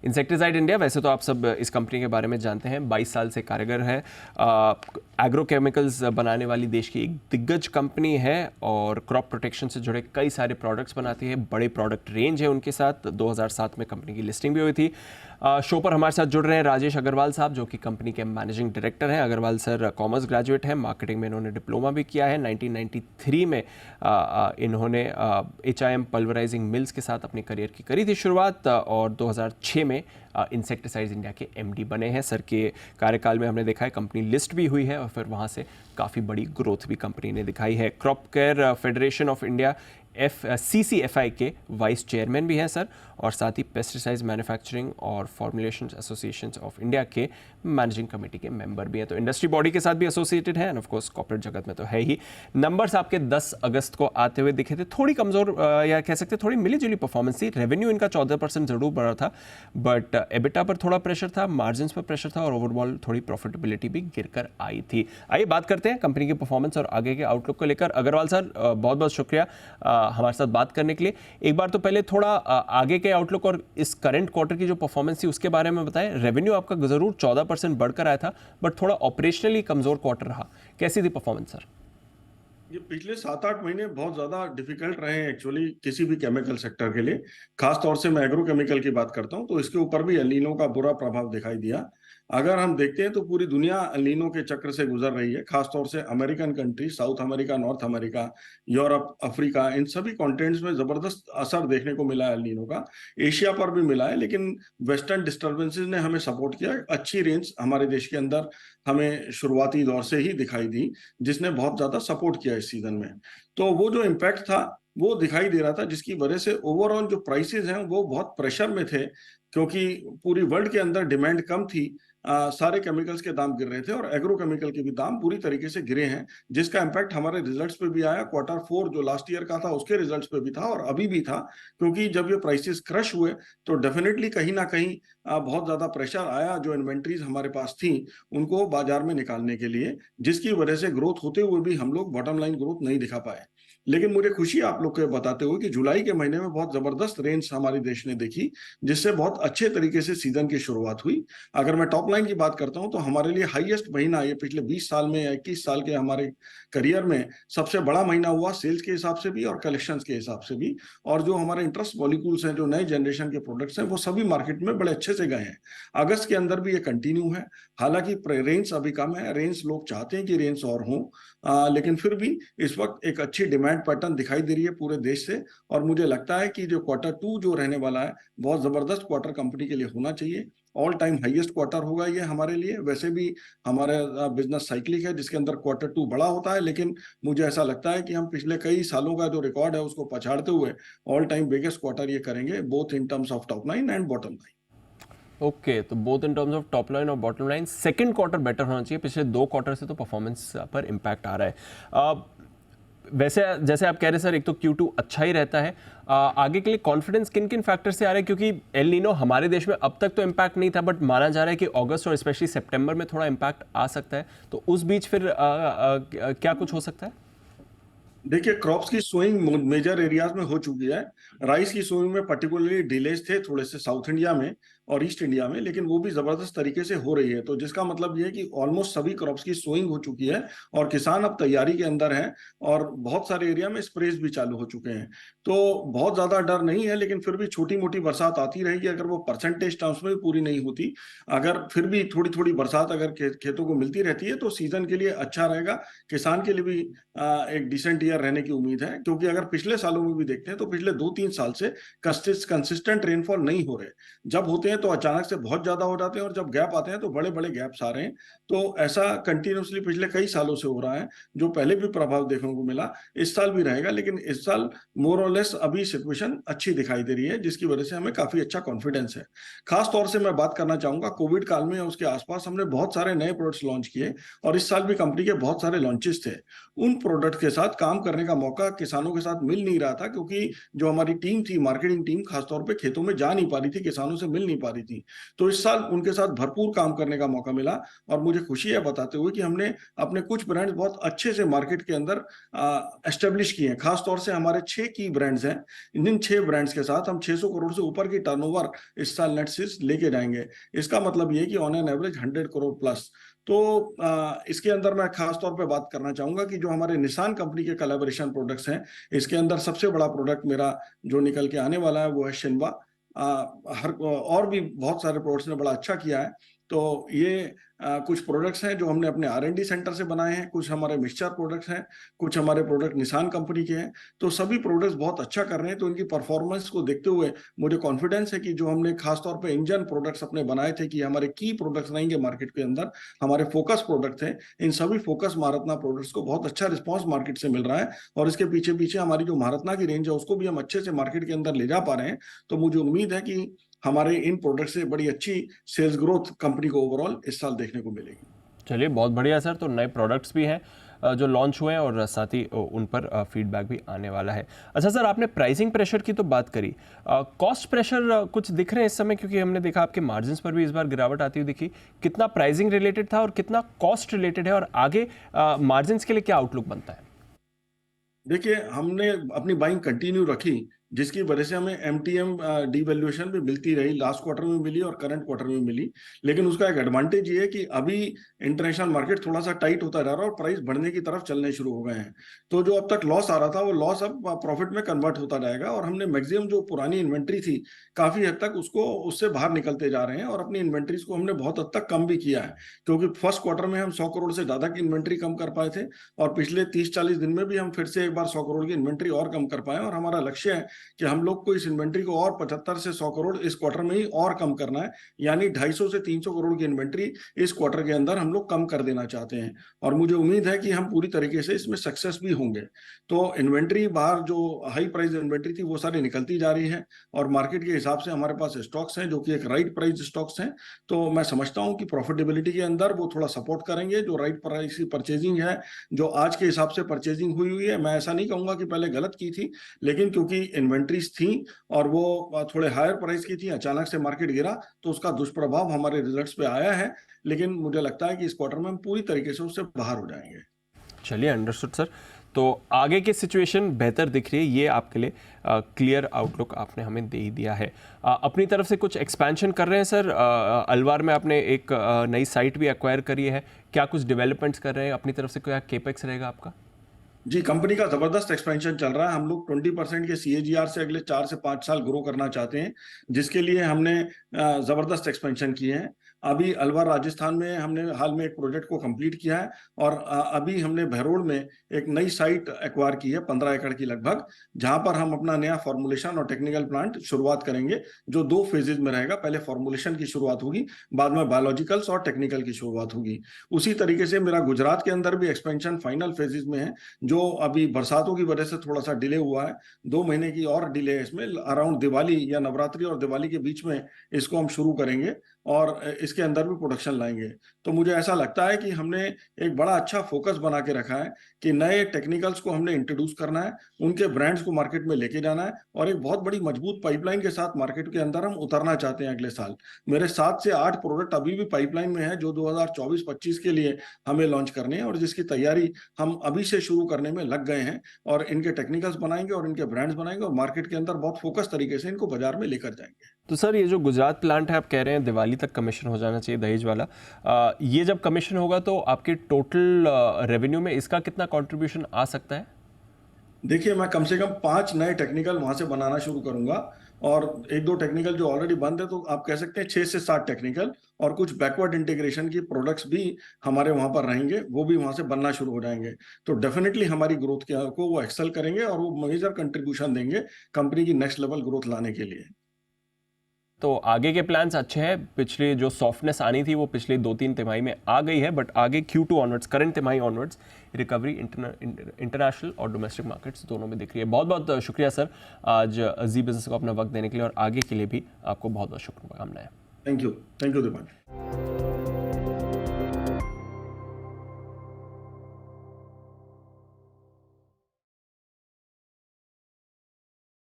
Insecticide India, वैसे तो आप सब इस कंपनी के बारे में जानते हैं, 22 साल से कार्यगर है। एग्रोकेमिकल्स बनाने वाली देश की एक दिग्गज कंपनी है और क्रॉप प्रोटेक्शन से जुड़े कई सारे प्रोडक्ट्स बनाती है। बड़े प्रोडक्ट रेंज है उनके साथ। 2007 में कंपनी की लिस्टिंग भी हुई थी। शो पर हमारे साथ जुड़ रहे हैं राजेश अग्रवाल साहब, जो कि कंपनी के मैनेजिंग डायरेक्टर हैं। अग्रवाल सर कॉमर्स ग्रेजुएट हैं, मार्केटिंग में इन्होंने डिप्लोमा भी किया है। 1993 में इन्होंने HIM पल्वराइजिंग मिल्स के साथ अपने करियर की करी थी शुरुआत, और 2006 में इंसेक्टिसाइड्स इंडिया के MD बने हैं। सर के कार्यकाल में हमने देखा है कंपनी लिस्ट भी हुई है और फिर वहाँ से काफ़ी बड़ी ग्रोथ भी कंपनी ने दिखाई है। Crop care federation of India CCFI के वाइस चेयरमैन भी हैं सर, और साथ ही पेस्टिसाइड्स मैन्युफैक्चरिंग और फॉर्मुलेशन एसोसिएशन ऑफ इंडिया के मैनेजिंग कमेटी के मेंबर भी हैं। तो इंडस्ट्री बॉडी के साथ भी एसोसिएटेड है, एंड ऑफ कोर्स कॉर्पोरेट जगत में तो है ही। नंबर्स आपके 10 अगस्त को आते हुए दिखे थे, थोड़ी कमज़ोर या कह सकते थोड़ी मिली जुली परफॉर्मेंस थी। रेवेन्यू इनका 14% ज़रूर बढ़ा था, बट एबिटा पर थोड़ा प्रेशर था, मार्जिन पर प्रेशर था, और ओवरऑल थोड़ी प्रॉफिटेबिलिटी भी गिर कर आई थी। आइए बात करते हैं कंपनी की परफॉर्मेंस और आगे के आउटलुक को लेकर। अग्रवाल सर, बहुत बहुत शुक्रिया हमारे साथ बात करने के लिए। एक बार तो पहले थोड़ा आगे के आउटलुक और इस करंट क्वार्टर की जो परफॉर्मेंस थी उसके बारे में बताएं। रेवेन्यू आपका जरूर 14% बढ़कर आया था, बट थोड़ा ऑपरेशनली कमजोर क्वार्टर रहा। कैसी थी परफॉर्मेंस सर? ये पिछले 7-8 महीने बहुत ज्यादा डिफिकल्ट रहे हैं एक्चुअली किसी भी केमिकल सेक्टर के लिए। खास तौर से मैं एग्रोकेमिकल की बात करता हूं तो इसके ऊपर भी एल नीनो का बुरा प्रभाव दिखाई दिया। अगर हम देखते हैं तो पूरी दुनिया एल नीनो के चक्र से गुजर रही है, खास तौर से American country, South America, North America, Europe, Africa, इन सभी कॉन्टिनेंट्स में जबरदस्त असर देखने को मिला है एल नीनो का। एशिया पर भी मिला है, लेकिन वेस्टर्न डिस्टर्बेंसेस ने हमें सपोर्ट किया। अच्छी रेंज हमारे देश के अंदर हमें शुरुआती दौर से ही दिखाई दी, जिसने बहुत ज्यादा सपोर्ट किया इस सीजन में। तो वो जो इम्पैक्ट था वो दिखाई दे रहा था, जिसकी वजह से ओवरऑल जो प्राइसेस हैं वो बहुत प्रेशर में थे, क्योंकि पूरी वर्ल्ड के अंदर डिमांड कम थी। सारे केमिकल्स के दाम गिर रहे थे और एग्रोकेमिकल के भी दाम पूरी तरीके से गिरे हैं, जिसका इम्पैक्ट हमारे रिजल्ट्स पे भी आया। Q4 जो लास्ट ईयर का था उसके रिजल्ट्स पे भी था और अभी भी था, क्योंकि जब ये प्राइसेस क्रश हुए तो डेफिनेटली कहीं ना कहीं बहुत ज्यादा प्रेशर आया जो इन्वेंट्रीज हमारे पास थी उनको बाजार में निकालने के लिए, जिसकी वजह से ग्रोथ होते हुए भी हम लोग बॉटम लाइन ग्रोथ नहीं दिखा पाए। लेकिन मुझे खुशी आप लोग को बताते हुए कि जुलाई के महीने में बहुत जबरदस्त रेंज हमारे देश ने देखी, जिससे बहुत अच्छे तरीके से सीजन की शुरुआत हुई। अगर मैं टॉप लाइन की बात करता हूं तो हमारे लिए हाईएस्ट महीना ये पिछले 20 साल में या 21 साल के हमारे करियर में सबसे बड़ा महीना हुआ, सेल्स के हिसाब से भी और कलेक्शंस के हिसाब से भी। और जो हमारे इंटरेस्ट मॉलिक्यूल्स हैं, जो नए जनरेशन के प्रोडक्ट्स हैं, वो सभी मार्केट में बड़े अच्छे से गए हैं। अगस्त के अंदर भी ये कंटिन्यू है। हालांकि रेंज अभी कम है, रेंज लोग चाहते हैं कि रेंज और हो, लेकिन फिर भी इस वक्त एक अच्छी डिमांड पैटर्न दिखाई दे रही है पूरे देश से। और मुझे लगता है कि जो Q2 जो रहने वाला है बहुत जबरदस्त क्वार्टर कंपनी के लिए होना चाहिए। ऑल टाइम हाईएस्ट क्वार्टर होगा ये हमारे लिए। वैसे भी हमारा बिजनेस साइक्लिक है जिसके अंदर Q2 बड़ा होता है, लेकिन मुझे ऐसा लगता है कि हम पिछले कई सालों का जो रिकॉर्ड है उसको पछाड़ते हुए ऑल टाइम बिगेस्ट क्वार्टर ये करेंगे, both in terms of top line and bottom line. Okay, तो both in terms of top line और bottom line second quarter better होना चाहिए। पिछले 2 क्वार्टर से तो परफॉर्मेंस पर इम्पैक्ट आ रहा है। वैसे जैसे आप कह रहे हैं सर, एक तो Q2 अच्छा ही रहता है। आगे के लिए कॉन्फिडेंस किन किन फैक्टर से आ रहा है? क्योंकि एल नीनो हमारे देश में अब तक तो इम्पैक्ट नहीं था, बट माना जा रहा है कि अगस्त और स्पेशली सितंबर में थोड़ा इम्पैक्ट आ सकता है। तो उस बीच फिर क्या कुछ हो सकता है? देखिए, क्रॉप्स की सोइंग मेजर एरियाज में हो चुकी है। राइस की सोइंग में पर्टिकुलरली डिलेज थे थोड़े से साउथ इंडिया में और ईस्ट इंडिया में, लेकिन वो भी जबरदस्त तरीके से हो रही है। तो जिसका मतलब ये है कि ऑलमोस्ट सभी क्रॉप्स की सोइंग हो चुकी है और किसान अब तैयारी के अंदर है और बहुत सारे एरिया में स्प्रेज भी चालू हो चुके हैं। तो बहुत ज्यादा डर नहीं है, लेकिन फिर भी छोटी मोटी बरसात आती रहेगी। अगर वो परसेंटेज टर्म्स में भी पूरी नहीं होती, अगर फिर भी थोड़ी थोड़ी बरसात अगर खेतों को मिलती रहती है तो सीजन के लिए अच्छा रहेगा। किसान के लिए भी एक डिसेंट ईयर रहने की उम्मीद है, क्योंकि अगर पिछले सालों में भी देखते हैं तो पिछले 2-3 साल से कंसिस्टेंट रेनफॉल नहीं हो रहे। जब होते हैं तो अचानक से बहुत ज्यादा हो जाते हैं और जब गैप आते हैं तो बड़े बड़े गैप्स आ रहे हैं। तो ऐसा कंटिन्यूसली पिछले कई सालों से हो रहा है, जो पहले भी प्रभाव देखने को मिला, इस साल भी रहेगा। लेकिन इस साल मोर और लेस अभी सिचुएशन अच्छी दिखाई दे रही है, जिसकी वजह से हमें काफी अच्छा कॉन्फिडेंस है। खास तौर से मैं बात करना चाहूंगा, कोविड काल में उसके आसपास हमने बहुत सारे नए प्रोडक्ट्स लॉन्च किए और इस साल भी कंपनी के बहुत सारे लॉन्चेस थे। उन प्रोडक्ट के साथ काम करने का मौका किसानों के साथ मिल नहीं रहा था, क्योंकि जो हमारी टीम थी, मार्केटिंग टीम खासतौर पे खेतों में जा नहीं पा रही थी, किसानों से मिल नहीं पा रही थी। तो इस साल उनके साथ भरपूर काम करने का मौका मिला और मुझे खुशी है बताते हुए कि हमने अपने कुछ ब्रांड्स बहुत अच्छे से मार्केट के अंदर एस्टेब्लिश किए हैं। खास तौर से हमारे 6 की ब्रांड्स हैं। इन 6 ब्रांड्स के साथ हम 600 करोड़ से ऊपर की टर्नओवर इस साल नेट सेल्स लेके जाएंगे। इसका मतलब ये है कि on an average 100 crore plus. तो इसके अंदर मैं खास तौर पे बात करना चाहूंगा कि जो हमारे निसान कंपनी के कोलैबोरेशन प्रोडक्ट्स हैं, इसके अंदर सबसे बड़ा प्रोडक्ट मेरा जो निकल के आने वाला है वो है शिनवा। हर और भी बहुत सारे प्रोडक्ट्स ने बड़ा अच्छा किया है। तो ये कुछ प्रोडक्ट्स हैं जो हमने अपने R&D सेंटर से बनाए हैं, कुछ हमारे मिक्सचर प्रोडक्ट्स हैं, कुछ हमारे प्रोडक्ट निसान कंपनी के हैं। तो सभी प्रोडक्ट्स बहुत अच्छा कर रहे हैं। तो इनकी परफॉर्मेंस को देखते हुए मुझे कॉन्फिडेंस है कि जो हमने खासतौर पे इंजन प्रोडक्ट्स अपने बनाए थे कि हमारे की प्रोडक्ट्स रहेंगे मार्केट के अंदर, हमारे फोकस प्रोडक्ट थे, इन सभी फोकस महारत्ना प्रोडक्ट्स को बहुत अच्छा रिस्पॉन्स मार्केट से मिल रहा है। और इसके पीछे पीछे हमारी जो महारत्ना की रेंज है उसको भी हम अच्छे से मार्केट के अंदर ले जा पा रहे हैं। तो मुझे उम्मीद है कि हमारे इन प्रोडक्ट से बड़ी अच्छी सेल्स ग्रोथ कंपनी को ओवरऑल इस साल देखने को मिलेगी। चलिए, बहुत बढ़िया सर। तो नए प्रोडक्ट्स भी हैं जो लॉन्च हुए हैं और साथ ही उन पर फीडबैक भी आने वाला है। अच्छा सर, आपने प्राइसिंग प्रेशर की तो बात करी, कॉस्ट प्रेशर कुछ दिख रहे हैं इस समय? क्योंकि हमने देखा आपके मार्जिन्स पर भी इस बार गिरावट आती हुई दिखी। कितना प्राइसिंग रिलेटेड था और कितना कॉस्ट रिलेटेड है, और आगे मार्जिन्स के लिए क्या आउटलुक बनता है? देखिए, हमने अपनी बाइंग कंटिन्यू रखी, जिसकी वजह से हमें एमटीएम डिवैल्यूएशन भी मिलती रही। लास्ट क्वार्टर में मिली और करंट क्वार्टर में मिली। लेकिन उसका एक एडवांटेज ये है कि अभी इंटरनेशनल मार्केट थोड़ा सा टाइट होता जा रहा है और प्राइस बढ़ने की तरफ चलने शुरू हो गए हैं। तो जो अब तक लॉस आ रहा था वो लॉस अब प्रॉफिट में कन्वर्ट होता जाएगा। और हमने मैक्सिमम जो पुरानी इन्वेंट्री थी काफी हद तक उसको उससे बाहर निकलते जा रहे हैं और अपनी इन्वेंट्रीज को हमने बहुत हद तक कम भी किया है। क्योंकि फर्स्ट क्वार्टर में हम 100 करोड़ से ज्यादा की इन्वेंट्री कम कर पाए थे और पिछले 30-40 दिन में भी हम फिर से एक बार 100 करोड़ की इन्वेंट्री और कम कर पाए। और हमारा लक्ष्य है कि हम लोग को इस इन्वेंट्री को और 75 से 100 करोड़ इस क्वार्टर में ही और कम करना है। यानी 250 से 300 करोड़ की इन्वेंट्री इस क्वार्टर के अंदर हम लोग कम कर देना चाहते हैं। और मुझे उम्मीद है कि हम पूरी तरीके से इसमें सक्सेस भी होंगे। तो इन्वेंट्री बाहर जो हाई प्राइस इन्वेंट्री थी वो सारी निकलती जा रही है और मार्केट के हिसाब से हमारे पास स्टॉक्स हैं जो कि एक राइट प्राइस स्टॉक्स हैं। तो मैं समझता हूं कि प्रॉफिटेबिलिटी के अंदर वो थोड़ा सपोर्ट करेंगे। जो राइट प्राइस की परचेजिंग है, जो आज के हिसाब से परचेजिंग हुई है, मैं ऐसा नहीं कहूंगा कि पहले गलत की थी, लेकिन क्योंकि इन्वेंट्रीज थी और वो थोड़े हायर प्राइस की थी, अचानक से मार्केट गिरा तो उसका दुष्प्रभाव हमारे रिजल्ट्स पे आया है। लेकिन मुझे लगता है कि इस क्वार्टर में हम पूरी तरीके से उससे बाहर हो जाएंगे। चलिए, अंडरस्टूड सर। तो आगे की सिचुएशन बेहतर दिख रही है, ये आपके लिए क्लियर आउटलुक आपने हमें दे ही दिया है। अपनी तरफ से कुछ एक्सपेंशन कर रहे हैं सर? अलवार में आपने एक नई साइट भी एक्वायर करी है, क्या कुछ डेवलपमेंट्स कर रहे हैं अपनी तरफ से? क्या केपेक्स रहेगा आपका? जी, कंपनी का जबरदस्त एक्सपेंशन चल रहा है। हम लोग 20% के CAGR से अगले 4 से 5 साल ग्रो करना चाहते हैं, जिसके लिए हमने जबरदस्त एक्सपेंशन किए हैं। अभी अलवर राजस्थान में हमने हाल में एक प्रोजेक्ट को कंप्लीट किया है और अभी हमने बहरोड़ में एक नई साइट एक्वायर की है 15 एकड़ की लगभग, जहां पर हम अपना नया फॉर्मुलेशन और टेक्निकल प्लांट शुरुआत करेंगे, जो 2 फेजेज में रहेगा। पहले फॉर्मुलेशन की शुरुआत होगी, बाद में बायोलॉजिकल्स और टेक्निकल की शुरुआत होगी। उसी तरीके से मेरा गुजरात के अंदर भी एक्सपेंशन फाइनल फेजेज में है, जो अभी बरसातों की वजह से थोड़ा सा डिले हुआ है। 2 महीने की और डिले है इसमें। अराउंड दिवाली या नवरात्रि और दिवाली के बीच में इसको हम शुरू करेंगे और इसके अंदर भी प्रोडक्शन लाएंगे। तो मुझे ऐसा लगता है कि हमने एक बड़ा अच्छा फोकस बना के रखा है कि नए टेक्निकल्स को हमने इंट्रोड्यूस करना है, उनके ब्रांड्स को मार्केट में लेके जाना है और एक बहुत बड़ी मजबूत पाइपलाइन के साथ मार्केट के अंदर हम उतरना चाहते हैं अगले साल। मेरे 7 से 8 प्रोडक्ट अभी भी पाइपलाइन में है जो 2024-25 के लिए हमें लॉन्च करने हैं और जिसकी तैयारी हम अभी से शुरू करने में लग गए हैं। और इनके टेक्निकल्स बनाएंगे और इनके ब्रांड्स बनाएंगे और मार्केट के अंदर बहुत फोकस तरीके से इनको बाजार में लेकर जाएंगे। तो सर, ये जो गुजरात प्लांट है, आप कह रहे हैं दिवाली तक कमीशन हो जाना चाहिए, दहेज वाला, ये जब कमीशन होगा तो आपके टोटल रेवेन्यू में इसका कितना कंट्रीब्यूशन आ सकता है? देखिए, मैं कम से कम 5 नए टेक्निकल वहां से बनाना शुरू करूंगा और 1-2 टेक्निकल जो ऑलरेडी बंद है, तो आप कह सकते हैं 6 से 7 टेक्निकल और कुछ बैकवर्ड इंटीग्रेशन की प्रोडक्ट्स भी हमारे वहां पर रहेंगे, वो भी वहां से बनना शुरू हो जाएंगे। तो डेफिनेटली हमारी ग्रोथ को वो एक्सेल करेंगे और वो मेजर कंट्रीब्यूशन देंगे कंपनी की नेक्स्ट लेवल ग्रोथ लाने के लिए। तो आगे के प्लान्स अच्छे हैं। पिछली जो सॉफ्टनेस आनी थी वो पिछले 2-3 तिमाही में आ गई है, बट आगे Q2 ऑनवर्ड्स, करंट तिमाही ऑनवर्ड्स, रिकवरी इंटरनेशनल और डोमेस्टिक मार्केट्स दोनों में दिख रही है। बहुत बहुत शुक्रिया सर आज जी बिजनेस को अपना वक्त देने के लिए, और आगे के लिए भी आपको बहुत बहुत शुभकामनाएं। Thank you Deepanshu.